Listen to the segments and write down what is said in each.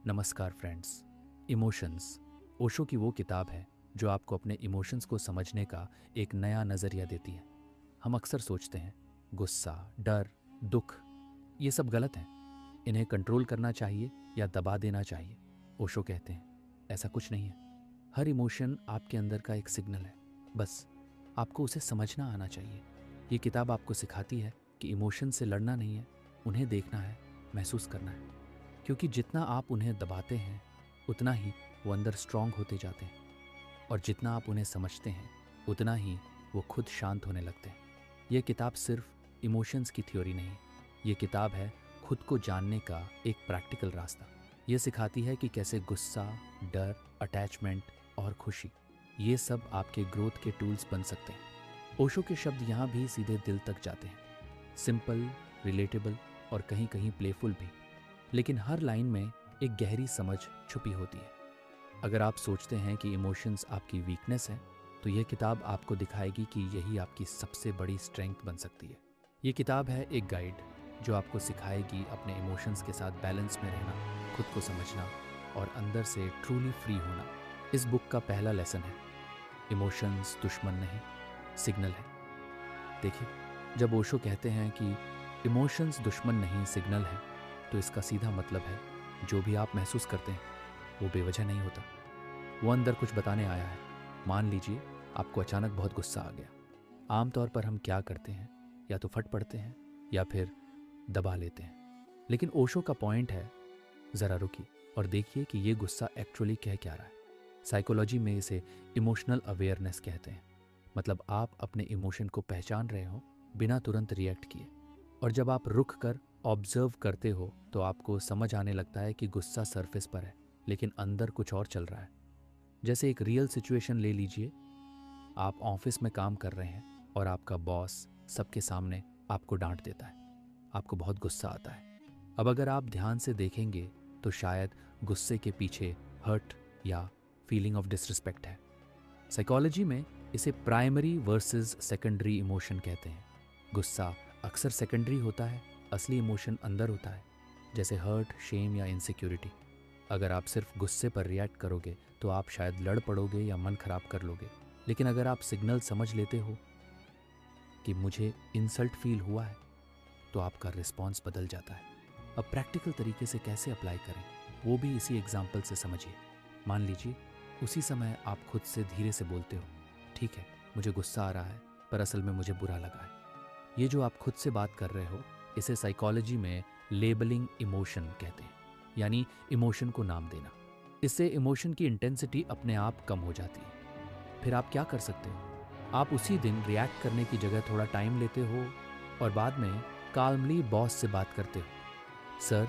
नमस्कार friends. Emotions Osho की वो किताब है जो आपको अपने इमोशंस को समझने का एक नया नज़रिया देती है। हम अक्सर सोचते हैं गुस्सा, डर, दुख ये सब गलत हैं, इन्हें कंट्रोल करना चाहिए या दबा देना चाहिए। ओशो कहते हैं ऐसा कुछ नहीं है। हर इमोशन आपके अंदर का एक सिग्नल है, बस आपको उसे समझना आना चाहिए। ये किताब आपको सिखाती है कि इमोशन से लड़ना नहीं है, उन्हें देखना है, महसूस करना है, क्योंकि जितना आप उन्हें दबाते हैं उतना ही वो अंदर स्ट्रांग होते जाते हैं, और जितना आप उन्हें समझते हैं उतना ही वो खुद शांत होने लगते हैं। ये किताब सिर्फ इमोशंस की थ्योरी नहीं, ये किताब है खुद को जानने का एक प्रैक्टिकल रास्ता। ये सिखाती है कि कैसे गुस्सा, डर, अटैचमेंट और खुशी ये सब आपके ग्रोथ के टूल्स बन सकते हैं। ओशो के शब्द यहाँ भी सीधे दिल तक जाते हैं, सिंपल, रिलेटेबल और कहीं कहीं प्लेफुल भी, लेकिन हर लाइन में एक गहरी समझ छुपी होती है। अगर आप सोचते हैं कि इमोशंस आपकी वीकनेस है, तो यह किताब आपको दिखाएगी कि यही आपकी सबसे बड़ी स्ट्रेंथ बन सकती है। ये किताब है एक गाइड जो आपको सिखाएगी अपने इमोशंस के साथ बैलेंस में रहना, खुद को समझना और अंदर से ट्रूली फ्री होना। इस बुक का पहला लेसन है इमोशंस दुश्मन नहीं, सिग्नल है। देखिए, जब ओशो कहते हैं कि इमोशंस दुश्मन नहीं, सिग्नल है, तो इसका सीधा मतलब है जो भी आप महसूस करते हैं वो बेवजह नहीं होता, वो अंदर कुछ बताने आया है। मान लीजिए आपको अचानक बहुत गुस्सा आ गया। आमतौर पर हम क्या करते हैं, या तो फट पड़ते हैं या फिर दबा लेते हैं। लेकिन ओशो का पॉइंट है ज़रा रुकिए और देखिए कि ये गुस्सा एक्चुअली कह क्या रहा है। साइकोलॉजी में इसे इमोशनल अवेयरनेस कहते हैं, मतलब आप अपने इमोशन को पहचान रहे हो बिना तुरंत रिएक्ट किए। और जब आप रुक कर ऑब्जर्व करते हो तो आपको समझ आने लगता है कि गुस्सा सरफेस पर है लेकिन अंदर कुछ और चल रहा है। जैसे एक रियल सिचुएशन ले लीजिए, आप ऑफिस में काम कर रहे हैं और आपका बॉस सबके सामने आपको डांट देता है, आपको बहुत गुस्सा आता है। अब अगर आप ध्यान से देखेंगे तो शायद गुस्से के पीछे हर्ट या फीलिंग ऑफ डिसरिस्पेक्ट है। साइकोलॉजी में इसे प्राइमरी वर्सेस सेकेंडरी इमोशन कहते हैं। गुस्सा अक्सर सेकेंडरी होता है, असली इमोशन अंदर होता है, जैसे हर्ट, शेम या इनसिक्योरिटी। अगर आप सिर्फ गुस्से पर रिएक्ट करोगे तो आप शायद लड़ पड़ोगे या मन खराब कर लोगे। लेकिन अगर आप सिग्नल समझ लेते हो कि मुझे इंसल्ट फील हुआ है, तो आपका रिस्पॉन्स बदल जाता है। अब प्रैक्टिकल तरीके से कैसे अप्लाई करें, वो भी इसी एग्जाम्पल से समझिए। मान लीजिए उसी समय आप खुद से धीरे से बोलते हो, ठीक है मुझे गुस्सा आ रहा है, पर असल में मुझे बुरा लगा है। ये जो आप खुद से बात कर रहे हो, इसे साइकोलॉजी में लेबलिंग इमोशन कहते हैं, यानी इमोशन को नाम देना। इससे इमोशन की इंटेंसिटी अपने आप कम हो जाती है। फिर आप क्या कर सकते हो, आप उसी दिन रिएक्ट करने की जगह थोड़ा टाइम लेते हो और बाद में काल्मली बॉस से बात करते हो। सर,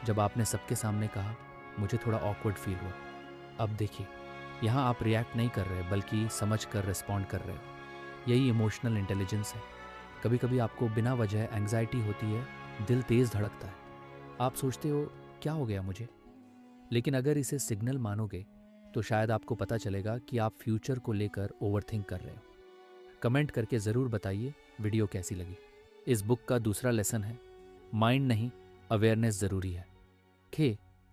जब आपने सबके सामने कहा मुझे थोड़ा ऑकवर्ड फील हुआ। अब देखिए, यहाँ आप रिएक्ट नहीं कर रहे बल्कि समझ कर रिस्पॉन्ड कर रहे हो। यही इमोशनल इंटेलिजेंस है। कभी कभी आपको बिना वजह एंग्जाइटी होती है, दिल तेज धड़कता है, आप सोचते हो क्या हो गया मुझे। लेकिन अगर इसे सिग्नल मानोगे तो शायद आपको पता चलेगा कि आप फ्यूचर को लेकर ओवरथिंक कर रहे हो। कमेंट करके ज़रूर बताइए वीडियो कैसी लगी। इस बुक का दूसरा लेसन है माइंड नहीं, अवेयरनेस ज़रूरी है।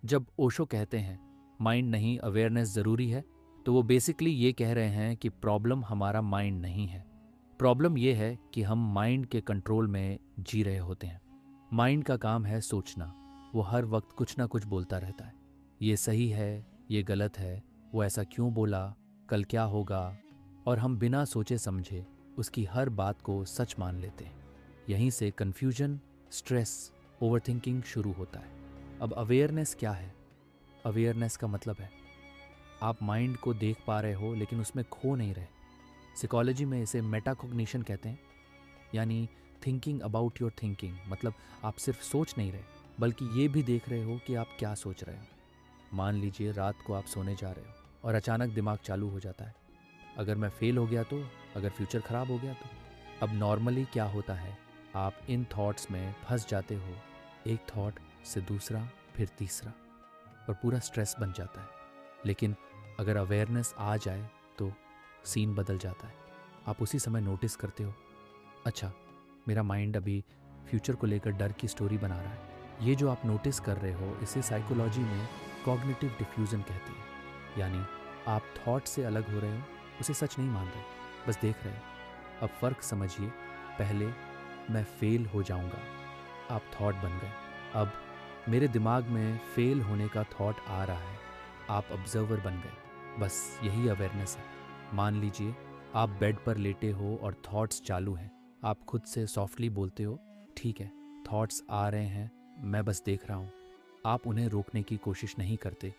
जब ओशो कहते हैं माइंड नहीं, अवेयरनेस ज़रूरी है, तो वो बेसिकली ये कह रहे हैं कि प्रॉब्लम हमारा माइंड नहीं है। प्रॉब्लम ये है कि हम माइंड के कंट्रोल में जी रहे होते हैं। माइंड का काम है सोचना, वो हर वक्त कुछ ना कुछ बोलता रहता है। ये सही है, ये गलत है, वो ऐसा क्यों बोला, कल क्या होगा, और हम बिना सोचे समझे उसकी हर बात को सच मान लेते हैं। यहीं से कन्फ्यूजन, स्ट्रेस, ओवरथिंकिंग शुरू होता है। अब अवेयरनेस क्या है? अवेयरनेस का मतलब है आप माइंड को देख पा रहे हो लेकिन उसमें खो नहीं रहे। साइकोलॉजी में इसे मेटाकॉग्निशन कहते हैं, यानी थिंकिंग अबाउट योर थिंकिंग। मतलब आप सिर्फ सोच नहीं रहे बल्कि ये भी देख रहे हो कि आप क्या सोच रहे हो। मान लीजिए रात को आप सोने जा रहे हो और अचानक दिमाग चालू हो जाता है, अगर मैं फेल हो गया तो, अगर फ्यूचर खराब हो गया तो। अब नॉर्मली क्या होता है, आप इन थॉट्स में फंस जाते हो, एक थॉट से दूसरा, फिर तीसरा, और पूरा स्ट्रेस बन जाता है। लेकिन अगर अवेयरनेस आ जाए तो सीन बदल जाता है। आप उसी समय नोटिस करते हो, अच्छा मेरा माइंड अभी फ्यूचर को लेकर डर की स्टोरी बना रहा है। ये जो आप नोटिस कर रहे हो, इसे साइकोलॉजी में कॉग्निटिव डिफ्यूजन कहते हैं, यानी आप थॉट से अलग हो रहे हो, उसे सच नहीं मान रहे, बस देख रहे हो। अब फ़र्क समझिए, पहले मैं फेल हो जाऊंगा, आप थॉट बन गए। अब मेरे दिमाग में फेल होने का थॉट आ रहा है, आप ऑब्जर्वर बन गए। बस यही अवेयरनेस है। मान लीजिए आप बेड पर लेटे हो और थॉट्स चालू हैं। आप खुद से सॉफ्टली बोलते हो, ठीक है, थॉट्स आ रहे हैं, मैं बस देख रहा हूँ। आप उन्हें रोकने की कोशिश नहीं करते,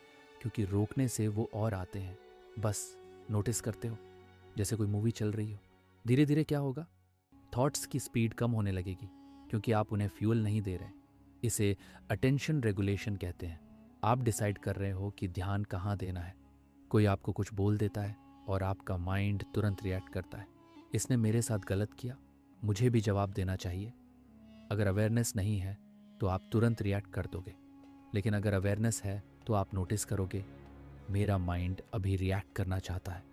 क्योंकि रोकने से वो और आते हैं। बस नोटिस करते हो, जैसे कोई मूवी चल रही हो। धीरे धीरे क्या होगा, थॉट्स की स्पीड कम होने लगेगी, क्योंकि आप उन्हें फ्यूल नहीं दे रहे। इसे अटेंशन रेगुलेशन कहते हैं। आप डिसाइड कर रहे हो कि ध्यान कहाँ देना है। कोई आपको कुछ बोल देता है और आपका माइंड तुरंत रिएक्ट करता है, इसने मेरे साथ गलत किया, मुझे भी जवाब देना चाहिए। अगर अवेयरनेस नहीं है तो आप तुरंत रिएक्ट कर दोगे, लेकिन अगर अवेयरनेस है तो आप नोटिस करोगे, मेरा माइंड अभी रिएक्ट करना चाहता है।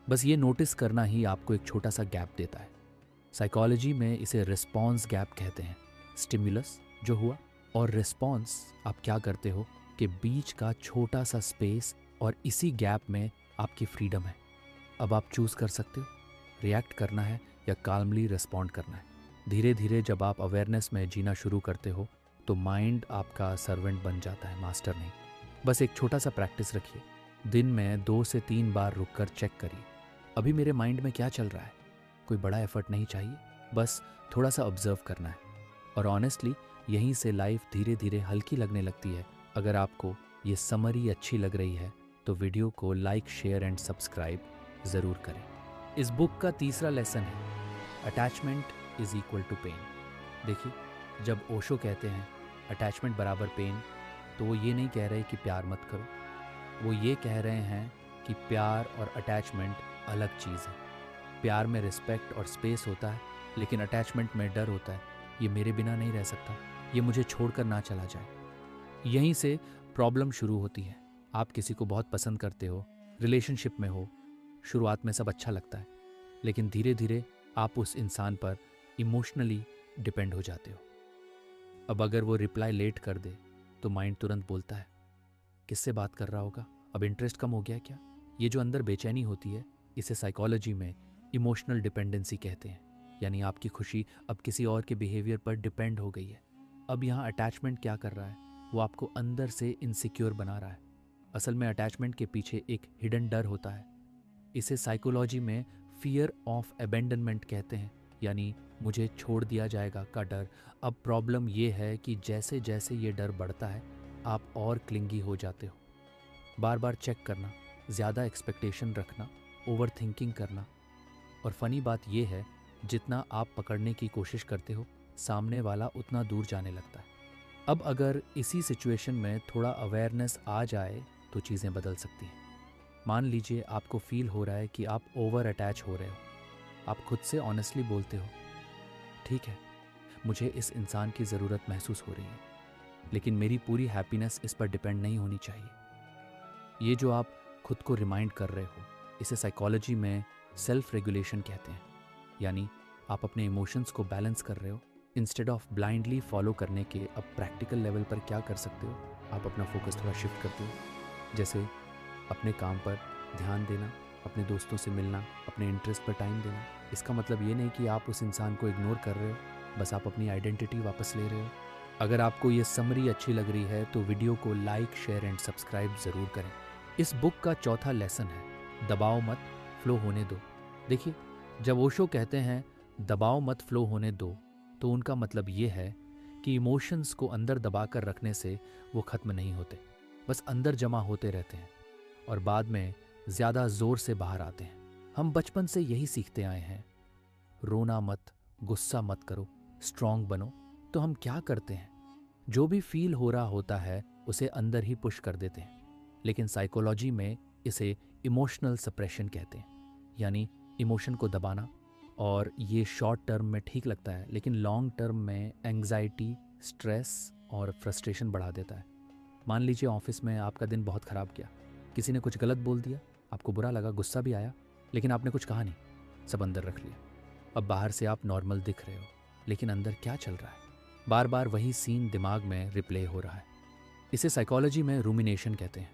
बस ये नोटिस करना ही आपको एक छोटा सा गैप देता है। साइकोलॉजी में इसे रिस्पॉन्स गैप कहते हैं। स्टिमुलस जो हुआ और रिस्पॉन्स आप क्या करते हो के बीच का छोटा सा स्पेस, और इसी गैप में आपकी फ्रीडम है। अब आप चूज कर सकते हो, रिएक्ट करना है या काल्मली रिस्पॉन्ड करना है। धीरे धीरे जब आप अवेयरनेस में जीना शुरू करते हो तो माइंड आपका सर्वेंट बन जाता है, मास्टर नहीं। बस एक छोटा सा प्रैक्टिस रखिए, दिन में 2 से 3 बार रुककर चेक करिए, अभी मेरे माइंड में क्या चल रहा है। कोई बड़ा एफर्ट नहीं चाहिए, बस थोड़ा सा ऑब्जर्व करना है। और ऑनेस्टली यहीं से लाइफ धीरे धीरे हल्की लगने लगती है। अगर आपको ये समरी अच्छी लग रही है तो वीडियो को लाइक, शेयर एंड सब्सक्राइब ज़रूर करें। इस बुक का तीसरा लेसन है attachment is equal to pain. देखिए, जब ओशो कहते हैं अटैचमेंट बराबर पेन, तो वो ये नहीं कह रहे कि प्यार मत करो, वो ये कह रहे हैं कि प्यार और अटैचमेंट अलग चीज़ है। प्यार में रिस्पेक्ट और स्पेस होता है, लेकिन अटैचमेंट में डर होता है, ये मेरे बिना नहीं रह सकता, ये मुझे छोड़कर ना चला जाए। यहीं से प्रॉब्लम शुरू होती है। आप किसी को बहुत पसंद करते हो, रिलेशनशिप में हो, शुरुआत में सब अच्छा लगता है, लेकिन धीरे धीरे आप उस इंसान पर इमोशनली डिपेंड हो जाते हो। अब अगर वो रिप्लाई लेट कर दे तो माइंड तुरंत बोलता है, किससे बात कर रहा होगा, अब इंटरेस्ट कम हो गया क्या। ये जो अंदर बेचैनी होती है, इसे साइकोलॉजी में इमोशनल डिपेंडेंसी कहते हैं, यानी आपकी खुशी अब किसी और के बिहेवियर पर डिपेंड हो गई है। अब यहाँ अटैचमेंट क्या कर रहा है, वो आपको अंदर से इनसिक्योर बना रहा है। असल में अटैचमेंट के पीछे एक हिडन डर होता है। इसे साइकोलॉजी में फियर ऑफ अबेंडनमेंट कहते हैं, यानी मुझे छोड़ दिया जाएगा का डर। अब प्रॉब्लम ये है कि जैसे जैसे ये डर बढ़ता है, आप और क्लिंगी हो जाते हो। बार बार चेक करना, ज़्यादा एक्सपेक्टेशन रखना, ओवर थिंकिंग करना। और फनी बात ये है, जितना आप पकड़ने की कोशिश करते हो, सामने वाला उतना दूर जाने लगता है। अब अगर इसी सिचुएशन में थोड़ा अवेयरनेस आ जाए तो चीज़ें बदल सकती हैं। मान लीजिए आपको फील हो रहा है कि आप ओवर अटैच हो रहे हो। आप खुद से ऑनेस्टली बोलते हो, ठीक है, मुझे इस इंसान की ज़रूरत महसूस हो रही है, लेकिन मेरी पूरी हैप्पीनेस इस पर डिपेंड नहीं होनी चाहिए। ये जो आप खुद को रिमाइंड कर रहे हो, इसे साइकोलॉजी में सेल्फ रेगुलेशन कहते हैं, यानी आप अपने इमोशंस को बैलेंस कर रहे हो इंस्टेड ऑफ ब्लाइंडली फॉलो करने के। अब प्रैक्टिकल लेवल पर क्या कर सकते हो, आप अपना फोकस थोड़ा शिफ्ट करते हो, जैसे अपने काम पर ध्यान देना, अपने दोस्तों से मिलना, अपने इंटरेस्ट पर टाइम देना। इसका मतलब ये नहीं कि आप उस इंसान को इग्नोर कर रहे हो, बस आप अपनी आइडेंटिटी वापस ले रहे हो। अगर आपको ये समरी अच्छी लग रही है तो वीडियो को लाइक, शेयर एंड सब्सक्राइब ज़रूर करें। इस बुक का चौथा लेसन है दबाओ मत, फ्लो होने दो। देखिए, जब ओशो कहते हैं दबाओ मत, फ्लो होने दो, तो उनका मतलब ये है कि इमोशंस को अंदर दबा कर रखने से वो ख़त्म नहीं होते, बस अंदर जमा होते रहते हैं और बाद में ज़्यादा ज़ोर से बाहर आते हैं। हम बचपन से यही सीखते आए हैं, रोना मत, गुस्सा मत करो, स्ट्रांग बनो। तो हम क्या करते हैं, जो भी फील हो रहा होता है उसे अंदर ही पुश कर देते हैं। लेकिन साइकोलॉजी में इसे इमोशनल सप्रेशन कहते हैं, यानी इमोशन को दबाना। और ये शॉर्ट टर्म में ठीक लगता है, लेकिन लॉन्ग टर्म में एंग्जाइटी, स्ट्रेस और फ्रस्ट्रेशन बढ़ा देता है। मान लीजिए ऑफिस में आपका दिन बहुत ख़राब गया, किसी ने कुछ गलत बोल दिया, आपको बुरा लगा, गुस्सा भी आया, लेकिन आपने कुछ कहा नहीं, सब अंदर रख लिया। अब बाहर से आप नॉर्मल दिख रहे हो, लेकिन अंदर क्या चल रहा है, बार बार वही सीन दिमाग में रिप्ले हो रहा है। इसे साइकोलॉजी में रूमिनेशन कहते हैं,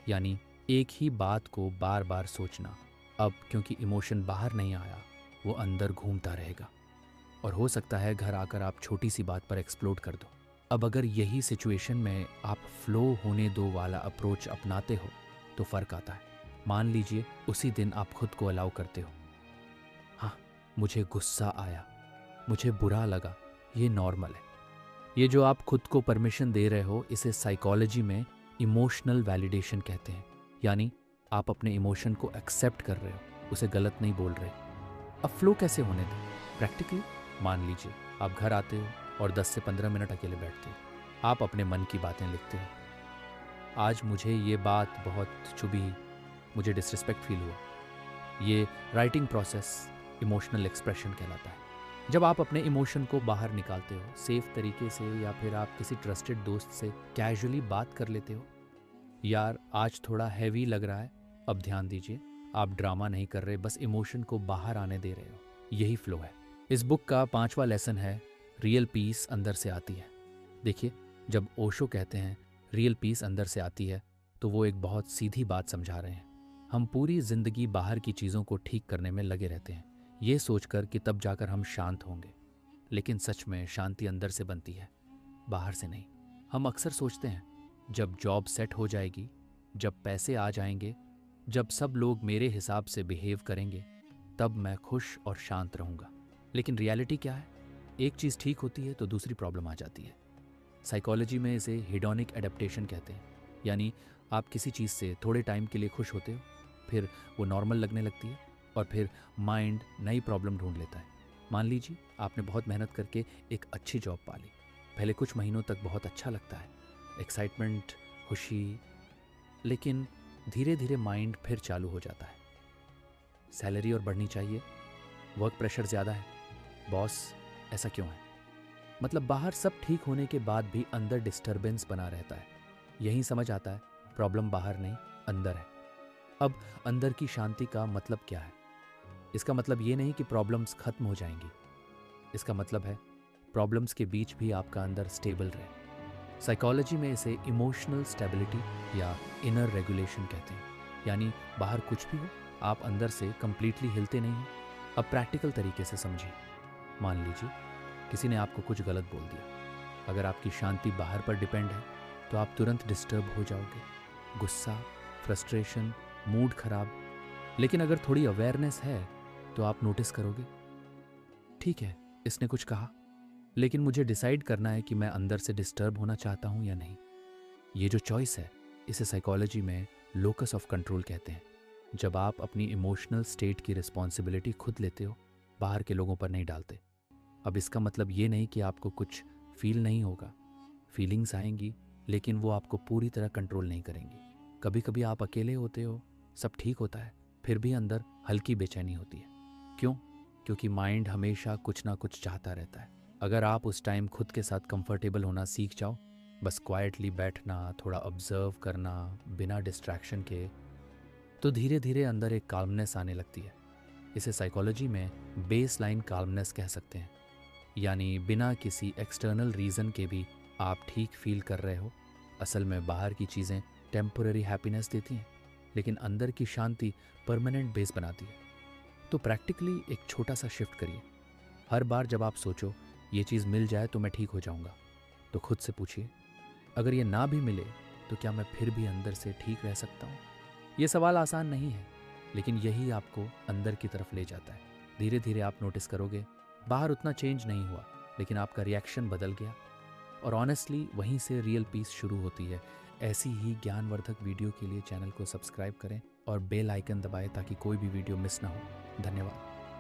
यानी एक ही बात को बार बार सोचना। अब क्योंकि इमोशन बाहर नहीं आया, वो अंदर घूमता रहेगा और हो सकता है घर आकर आप छोटी सी बात पर एक्सप्लोड कर दो। अब अगर यही सिचुएशन में आप फ्लो होने दो वाला अप्रोच अपनाते हो तो फ़र्क आता है। मान लीजिए उसी दिन आप खुद को अलाउ करते हो, हाँ मुझे गुस्सा आया, मुझे बुरा लगा, ये नॉर्मल है। ये जो आप खुद को परमिशन दे रहे हो, इसे साइकोलॉजी में इमोशनल वैलिडेशन कहते हैं, यानी आप अपने इमोशन को एक्सेप्ट कर रहे हो, उसे गलत नहीं बोल रहे। अब फ्लो कैसे होने दें प्रैक्टिकली? मान लीजिए आप घर आते हो और 10 से 15 मिनट अकेले बैठते हो। आप अपने मन की बातें लिखते हो, आज मुझे ये बात बहुत चुभी, मुझे डिसरिस्पेक्ट फील हुआ। ये राइटिंग प्रोसेस इमोशनल एक्सप्रेशन कहलाता है। जब आप अपने इमोशन को बाहर निकालते हो सेफ तरीके से, या फिर आप किसी ट्रस्टेड दोस्त से कैजुअली बात कर लेते हो, यार आज थोड़ा हैवी लग रहा है, अब ध्यान दीजिए, आप ड्रामा नहीं कर रहे, बस इमोशन को बाहर आने दे रहे हो। यही फ्लो है। इस बुक का 5वां लेसन है रियल पीस अंदर से आती है। देखिए, जब ओशो कहते हैं रियल पीस अंदर से आती है, तो वो एक बहुत सीधी बात समझा रहे हैं। हम पूरी जिंदगी बाहर की चीज़ों को ठीक करने में लगे रहते हैं, ये सोचकर कि तब जाकर हम शांत होंगे, लेकिन सच में शांति अंदर से बनती है, बाहर से नहीं। हम अक्सर सोचते हैं जब जॉब सेट हो जाएगी, जब पैसे आ जाएंगे, जब सब लोग मेरे हिसाब से बिहेव करेंगे, तब मैं खुश और शांत रहूंगा। लेकिन रियलिटी क्या है? एक चीज़ ठीक होती है तो दूसरी प्रॉब्लम आ जाती है। साइकोलॉजी में इसे हेडोनिक एडेप्टेशन कहते हैं, यानी आप किसी चीज़ से थोड़े टाइम के लिए खुश होते हो, फिर वो नॉर्मल लगने लगती है और फिर माइंड नई प्रॉब्लम ढूंढ लेता है। मान लीजिए आपने बहुत मेहनत करके एक अच्छी जॉब पा ली। पहले कुछ महीनों तक बहुत अच्छा लगता है, एक्साइटमेंट, खुशी, लेकिन धीरे धीरे माइंड फिर चालू हो जाता है। सैलरी और बढ़नी चाहिए, वर्क प्रेशर ज़्यादा है, बॉस ऐसा क्यों है? मतलब बाहर सब ठीक होने के बाद भी अंदर डिस्टरबेंस बना रहता है। यही समझ आता है प्रॉब्लम बाहर नहीं अंदर है। अब अंदर की शांति का मतलब क्या है? इसका मतलब ये नहीं कि प्रॉब्लम्स खत्म हो जाएंगी, इसका मतलब है प्रॉब्लम्स के बीच भी आपका अंदर स्टेबल रहे। साइकोलॉजी में इसे इमोशनल स्टेबिलिटी या इनर रेगुलेशन कहते हैं, यानी बाहर कुछ भी हो, आप अंदर से कंप्लीटली हिलते नहीं हो। अब प्रैक्टिकल तरीके से समझिए। मान लीजिए किसी ने आपको कुछ गलत बोल दिया। अगर आपकी शांति बाहर पर डिपेंड है तो आप तुरंत डिस्टर्ब हो जाओगे, गुस्सा, फ्रस्ट्रेशन, मूड खराब। लेकिन अगर थोड़ी अवेयरनेस है तो आप नोटिस करोगे, ठीक है इसने कुछ कहा, लेकिन मुझे डिसाइड करना है कि मैं अंदर से डिस्टर्ब होना चाहता हूं या नहीं। ये जो चॉइस है, इसे साइकोलॉजी में लोकस ऑफ कंट्रोल कहते हैं। जब आप अपनी इमोशनल स्टेट की रिस्पॉन्सिबिलिटी खुद लेते हो, बाहर के लोगों पर नहीं डालते। अब इसका मतलब ये नहीं कि आपको कुछ फील नहीं होगा, फीलिंग्स आएंगी, लेकिन वो आपको पूरी तरह कंट्रोल नहीं करेंगी। कभी कभी आप अकेले होते हो, सब ठीक होता है, फिर भी अंदर हल्की बेचैनी होती है। क्यों? क्योंकि माइंड हमेशा कुछ ना कुछ चाहता रहता है। अगर आप उस टाइम खुद के साथ कंफर्टेबल होना सीख जाओ, बस क्वाइटली बैठना, थोड़ा ऑब्जर्व करना बिना डिस्ट्रैक्शन के, तो धीरे धीरे अंदर एक काल्मनेस आने लगती है। इसे साइकोलॉजी में बेस लाइन काल्मनेस कह सकते हैं, यानी बिना किसी एक्सटर्नल रीज़न के भी आप ठीक फील कर रहे हो। असल में बाहर की चीज़ें टेम्पोररी हैप्पीनेस देती हैं, लेकिन अंदर की शांति परमानेंट बेस बनाती है। तो प्रैक्टिकली एक छोटा सा शिफ्ट करिए। हर बार जब आप सोचो ये चीज़ मिल जाए तो मैं ठीक हो जाऊंगा, तो खुद से पूछिए, अगर ये ना भी मिले तो क्या मैं फिर भी अंदर से ठीक रह सकता हूँ? ये सवाल आसान नहीं है, लेकिन यही आपको अंदर की तरफ ले जाता है। धीरे धीरे आप नोटिस करोगे बाहर उतना चेंज नहीं हुआ, लेकिन आपका रिएक्शन बदल गया। और ऑनेस्टली वहीं से रियल पीस शुरू होती है। ऐसी ही ज्ञानवर्धक वीडियो के लिए चैनल को सब्सक्राइब करें और बेल आइकन दबाएं ताकि कोई भी वीडियो मिस ना हो। धन्यवाद।